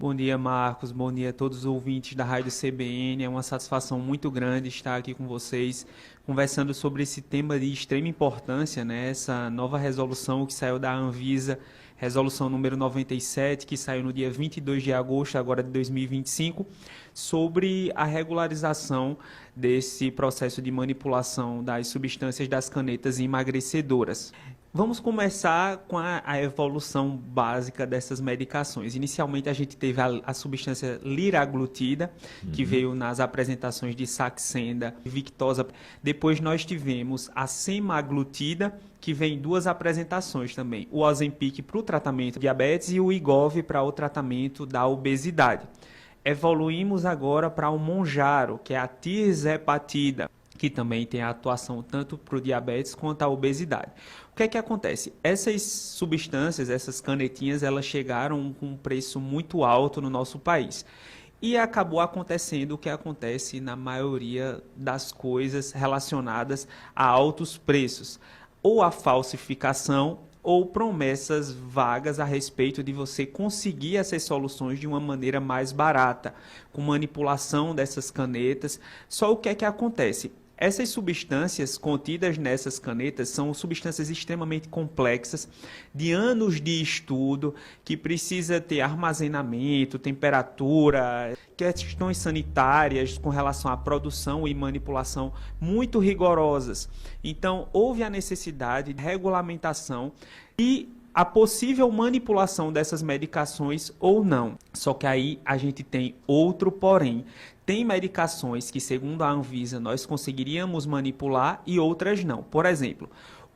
Bom dia, Marcos. Bom dia a todos os ouvintes da Rádio CBN. É uma satisfação muito grande estar aqui com vocês, conversando sobre esse tema de extrema importância, né? Essa nova resolução que saiu da Anvisa, resolução número 97, que saiu no dia 22 de agosto agora de 2025, sobre a regularização desse processo de manipulação das substâncias das canetas emagrecedoras. Vamos começar com a evolução básica dessas medicações. Inicialmente a gente teve a substância liraglutida, que veio nas apresentações de Saxenda e Victoza. Depois nós tivemos a semaglutida, que vem em duas apresentações também. O Ozempic para o tratamento de diabetes e o Wegovy para o tratamento da obesidade. Evoluímos agora para o Mounjaro, que é a tirzepatida, que também tem a atuação tanto para o diabetes quanto a obesidade. O que é que acontece? Essas substâncias, essas canetinhas, elas chegaram com um preço muito alto no nosso país. E acabou acontecendo o que acontece na maioria das coisas relacionadas a altos preços. Ou a falsificação, ou promessas vagas a respeito de você conseguir essas soluções de uma maneira mais barata, com manipulação dessas canetas. Só o que é que acontece? Essas substâncias contidas nessas canetas são substâncias extremamente complexas, de anos de estudo, que precisa ter armazenamento, temperatura, questões sanitárias com relação à produção e manipulação muito rigorosas. Então, houve a necessidade de regulamentação e a possível manipulação dessas medicações ou não. Só que aí a gente tem outro porém. Tem medicações que, segundo a Anvisa, nós conseguiríamos manipular e outras não. Por exemplo,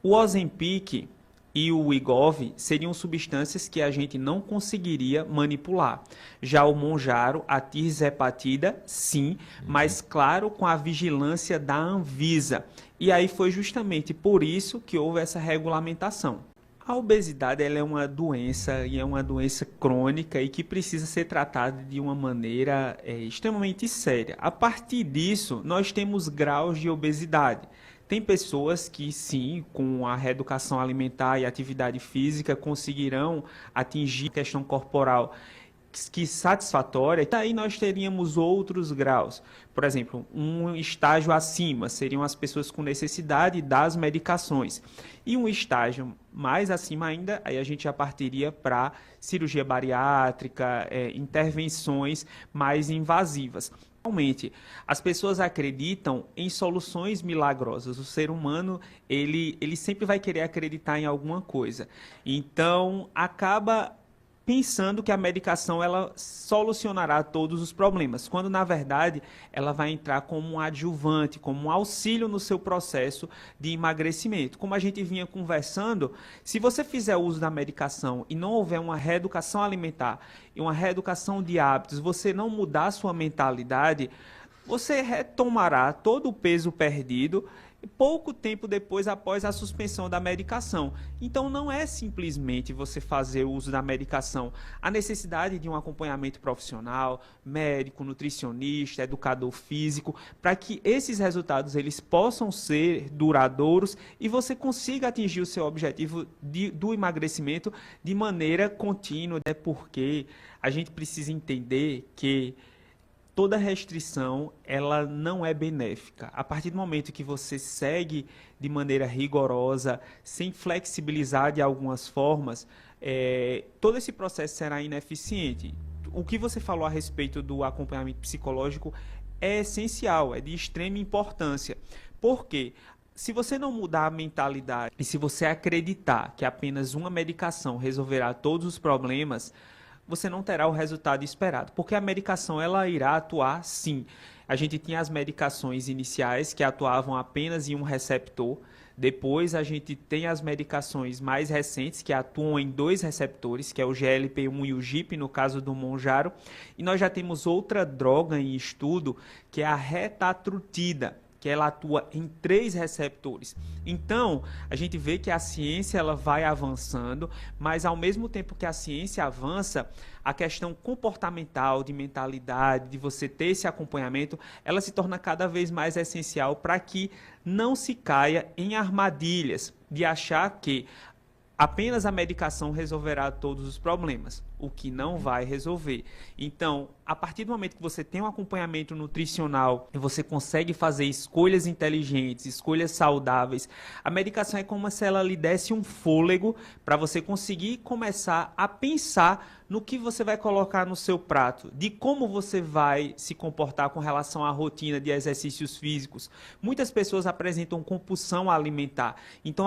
o Ozempic e o Wegovy seriam substâncias que a gente não conseguiria manipular. Já o Mounjaro, a tirzepatida, sim, mas claro, com a vigilância da Anvisa. E aí foi justamente por isso que houve essa regulamentação. A obesidade ela é uma doença e é uma doença crônica e que precisa ser tratada de uma maneira extremamente séria. A partir disso, nós temos graus de obesidade. Tem pessoas que sim, com a reeducação alimentar e atividade física, conseguirão atingir a questão corporal que satisfatória, e aí nós teríamos outros graus. Por exemplo, um estágio acima seriam as pessoas com necessidade das medicações. E um estágio mais acima ainda, aí a gente já partiria para cirurgia bariátrica, intervenções mais invasivas. Realmente, as pessoas acreditam em soluções milagrosas. O ser humano, ele sempre vai querer acreditar em alguma coisa. Então, acaba pensando que a medicação ela solucionará todos os problemas, quando na verdade ela vai entrar como um adjuvante, como um auxílio no seu processo de emagrecimento. Como a gente vinha conversando, se você fizer uso da medicação e não houver uma reeducação alimentar e uma reeducação de hábitos, você não mudar a sua mentalidade, você retomará todo o peso perdido pouco tempo depois após a suspensão da medicação. Então não é simplesmente você fazer o uso da medicação. A necessidade de um acompanhamento profissional, médico, nutricionista, educador físico, para que esses resultados eles possam ser duradouros e você consiga atingir o seu objetivo do emagrecimento de maneira contínua. É porque a gente precisa entender que toda restrição, ela não é benéfica. A partir do momento que você segue de maneira rigorosa, sem flexibilizar de algumas formas, todo esse processo será ineficiente. O que você falou a respeito do acompanhamento psicológico é essencial, é de extrema importância. Por quê? Se você não mudar a mentalidade e se você acreditar que apenas uma medicação resolverá todos os problemas, você não terá o resultado esperado, porque a medicação ela irá atuar sim. A gente tinha as medicações iniciais que atuavam apenas em um receptor, depois a gente tem as medicações mais recentes que atuam em dois receptores, que é o GLP-1 e o GIP, no caso do Mounjaro, e nós já temos outra droga em estudo, que é a retatrutida, que ela atua em 3 receptores. Então, a gente vê que a ciência ela vai avançando, mas ao mesmo tempo que a ciência avança, a questão comportamental, de mentalidade, de você ter esse acompanhamento, ela se torna cada vez mais essencial para que não se caia em armadilhas de achar que apenas a medicação resolverá todos os problemas. o que não vai resolver. Então, a partir do momento que você tem um acompanhamento nutricional e você consegue fazer escolhas inteligentes, escolhas saudáveis, a medicação é como se ela lhe desse um fôlego para você conseguir começar a pensar no que você vai colocar no seu prato, de como você vai se comportar com relação à rotina de exercícios físicos. Muitas pessoas apresentam compulsão alimentar, então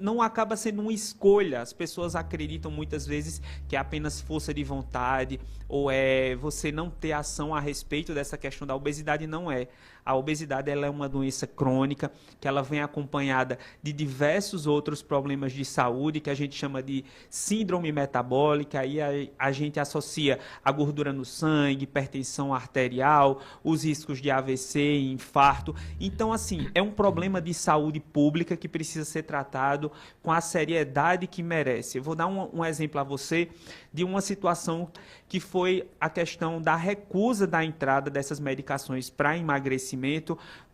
não acaba sendo uma escolha. As pessoas acreditam muitas vezes que é apenas força de vontade ou é você não ter ação a respeito dessa questão da obesidade. Não é. A obesidade ela é uma doença crônica que ela vem acompanhada de diversos outros problemas de saúde que a gente chama de síndrome metabólica. Aí a gente associa a gordura no sangue, hipertensão arterial, os riscos de AVC e infarto. Então, assim, é um problema de saúde pública que precisa ser tratado com a seriedade que merece. Eu vou dar um exemplo a você de uma situação que foi a questão da recusa da entrada dessas medicações para emagrecimento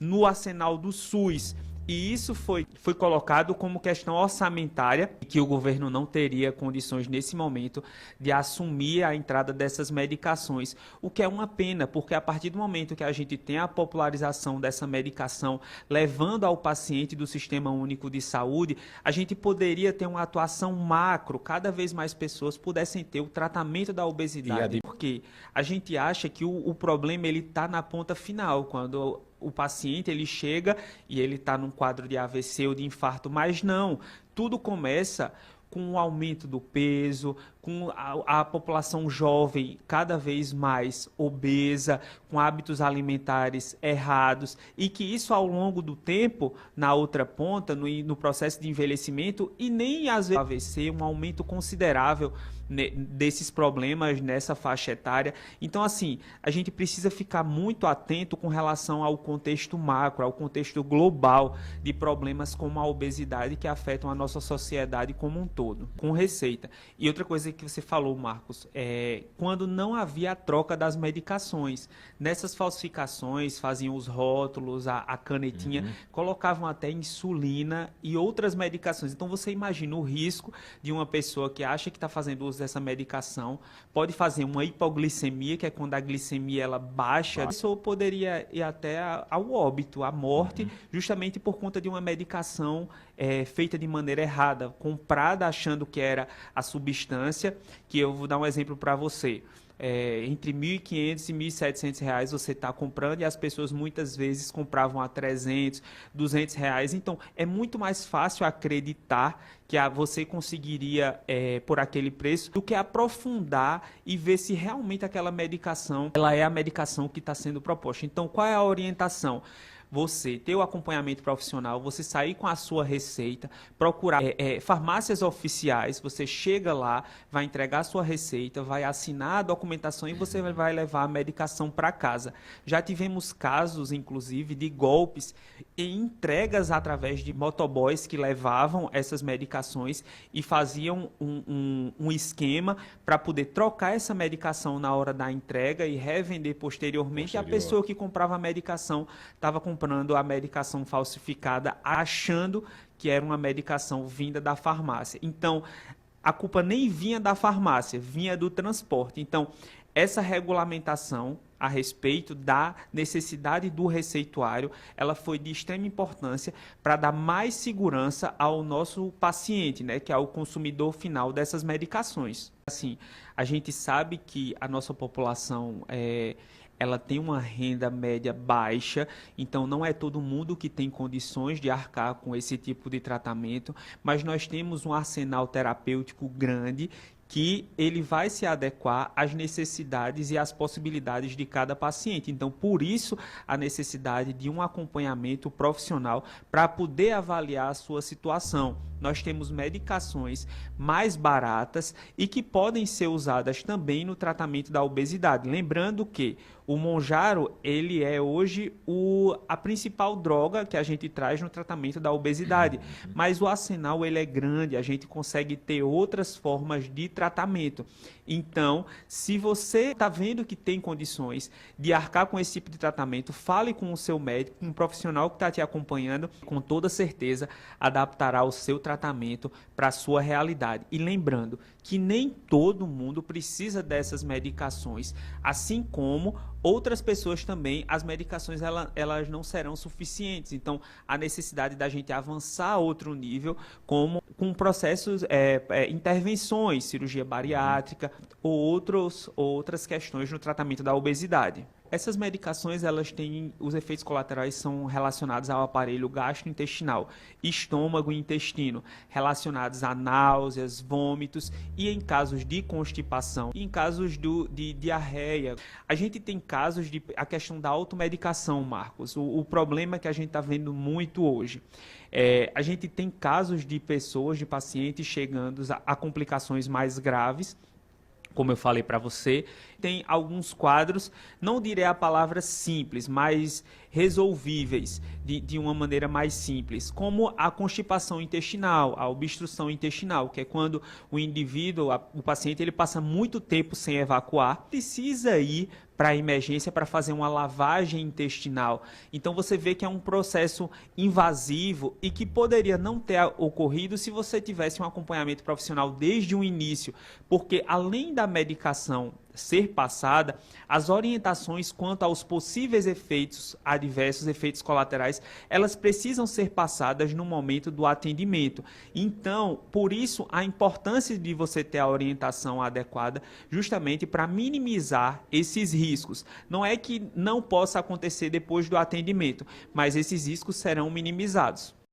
no arsenal do SUS. E isso foi colocado como questão orçamentária, que o governo não teria condições nesse momento de assumir a entrada dessas medicações, o que é uma pena, porque a partir do momento que a gente tem a popularização dessa medicação levando ao paciente do Sistema Único de Saúde, a gente poderia ter uma atuação macro, cada vez mais pessoas pudessem ter o tratamento da obesidade, porque a gente acha que o problema está na ponta final, quando o paciente ele chega e ele está num quadro de AVC ou de infarto, mas não, tudo começa com o aumento do peso, com a população jovem cada vez mais obesa, com hábitos alimentares errados, e que isso ao longo do tempo, na outra ponta, no processo de envelhecimento, e nem às vezes AVC, um aumento considerável desses problemas nessa faixa etária. Então, assim, a gente precisa ficar muito atento com relação ao contexto macro, ao contexto global de problemas como a obesidade que afetam a nossa sociedade como um todo, com receita. E outra coisa que você falou, Marcos, quando não havia a troca das medicações, nessas falsificações faziam os rótulos, a canetinha, colocavam até insulina e outras medicações. Então você imagina o risco de uma pessoa que acha que está fazendo uso dessa medicação, pode fazer uma hipoglicemia, que é quando a glicemia ela baixa, isso poderia ir até ao óbito, à morte, justamente por conta de uma medicação feita de maneira errada, comprada achando que era a substância, que eu vou dar um exemplo para você. Entre R$ 1.500 e R$ 1.700 você está comprando, e as pessoas muitas vezes compravam a R$ 300, R$ 200. Então, é muito mais fácil acreditar que você conseguiria por aquele preço do que aprofundar e ver se realmente aquela medicação ela é a medicação que está sendo proposta. Então, qual é a orientação? Você ter o acompanhamento profissional, você sair com a sua receita, procurar farmácias oficiais, você chega lá, vai entregar a sua receita, vai assinar a documentação e você vai levar a medicação para casa. Já tivemos casos, inclusive, de golpes e entregas através de motoboys que levavam essas medicações e faziam um esquema para poder trocar essa medicação na hora da entrega e revender posteriormente. A pessoa que comprava a medicação estava comprando a medicação falsificada, achando que era uma medicação vinda da farmácia. Então, a culpa nem vinha da farmácia, vinha do transporte. Então, essa regulamentação a respeito da necessidade do receituário, ela foi de extrema importância para dar mais segurança ao nosso paciente, né, que é o consumidor final dessas medicações. Assim, a gente sabe que a nossa população ela tem uma renda média baixa, então não é todo mundo que tem condições de arcar com esse tipo de tratamento, mas nós temos um arsenal terapêutico grande que ele vai se adequar às necessidades e às possibilidades de cada paciente. Então, por isso, a necessidade de um acompanhamento profissional para poder avaliar a sua situação. Nós temos medicações mais baratas e que podem ser usadas também no tratamento da obesidade. Lembrando que o Mounjaro, ele é hoje a principal droga que a gente traz no tratamento da obesidade, mas o arsenal ele é grande, a gente consegue ter outras formas de tratamento. Então, se você está vendo que tem condições de arcar com esse tipo de tratamento, fale com o seu médico, com um profissional que está te acompanhando, com toda certeza adaptará o seu tratamento para a sua realidade. E lembrando que nem todo mundo precisa dessas medicações, assim como outras pessoas também, as medicações elas não serão suficientes. Então, a necessidade da gente avançar a outro nível, como com processos, intervenções, cirurgia bariátrica ou outras questões no tratamento da obesidade. Essas medicações, elas têm, os efeitos colaterais são relacionados ao aparelho gastrointestinal, estômago e intestino, relacionados a náuseas, vômitos e em casos de constipação, e em casos de diarreia. A gente tem casos de a questão da automedicação, Marcos, o problema que a gente está vendo muito hoje. A gente tem casos de pessoas, de pacientes chegando a complicações mais graves, como eu falei para você, tem alguns quadros, não direi a palavra simples, mas resolvíveis de uma maneira mais simples, como a constipação intestinal, a obstrução intestinal, que é quando o indivíduo, o paciente, ele passa muito tempo sem evacuar, precisa ir para a emergência para fazer uma lavagem intestinal. Então você vê que é um processo invasivo e que poderia não ter ocorrido se você tivesse um acompanhamento profissional desde o início, porque além da medicação ser passada, as orientações quanto aos possíveis efeitos adversos, efeitos colaterais, elas precisam ser passadas no momento do atendimento. Então, por isso, a importância de você ter a orientação adequada, justamente para minimizar esses riscos. Não é que não possa acontecer depois do atendimento, mas esses riscos serão minimizados.